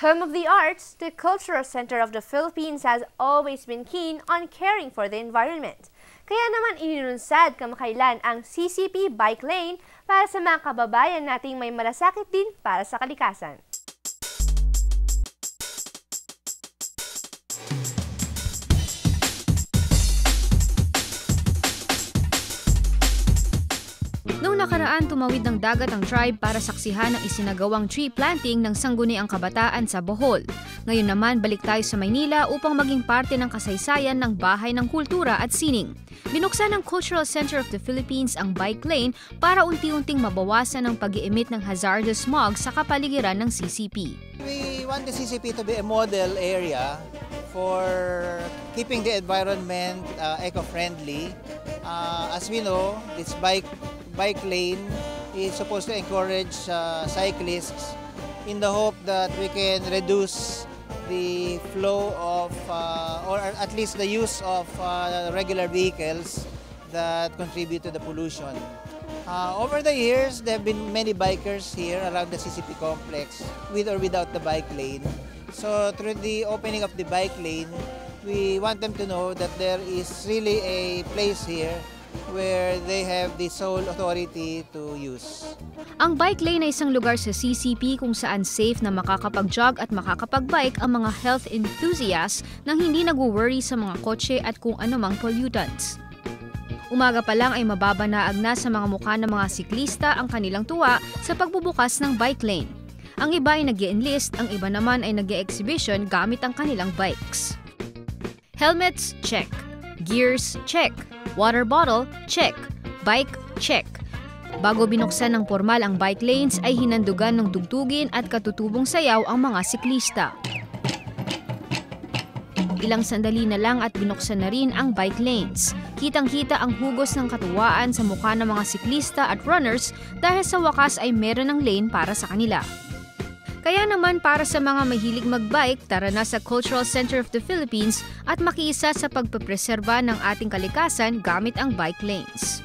Home of the arts, the Cultural Center of the Philippines has always been keen on caring for the environment. Kaya naman inilunsad kamakailan ang CCP Bike Lane para sa mga kababayan nating may malasakit din para sa kalikasan. Noong nakaraan, tumawid ng dagat ang tribe para saksihan ang isinagawang tree planting ng Sangguniang Kabataan sa Bohol. Ngayon naman, balik tayo sa Maynila upang maging parte ng kasaysayan ng Bahay ng Kultura at Sining. Binuksan ng Cultural Center of the Philippines ang bike lane para unti-unting mabawasan ang pag-i-emit ng hazardous smog sa kapaligiran ng CCP. We want the CCP to be a model area for keeping the environment eco-friendly. As we know, this bike lane is supposed to encourage cyclists in the hope that we can reduce the flow of or at least the use of regular vehicles that contribute to the pollution. Over the years, there have been many bikers here around the CCP complex with or without the bike lane. So through the opening of the bike lane, we want them to know that there is really a place here where they have the sole authority to use. Ang bike lane ay isang lugar sa CCP kung saan safe na makakapag-jog at makakapag-bike ang mga health enthusiasts nang hindi nag-worry sa mga kotse at kung anumang pollutants. Umaga pa lang ay mababanaag na sa mga mukha ng mga siklista ang kanilang tuwa sa pagbubukas ng bike lane. Ang iba ay nag-e-enlist, ang iba naman ay nag-e-exhibition gamit ang kanilang bikes. Helmets, check. Gears, check. Water bottle, check. Bike, check. Bago binuksan ng formal ang bike lanes ay hinandugan ng tugtugin at katutubong sayaw ang mga siklista. Ilang sandali na lang at binuksan na rin ang bike lanes. Kitang-kita ang hugos ng katuwaan sa mukha ng mga siklista at runners dahil sa wakas ay meron ng lane para sa kanila. Kaya naman para sa mga mahilig magbike, tara na sa Cultural Center of the Philippines at makiisa sa pagpapreserba ng ating kalikasan gamit ang bike lanes.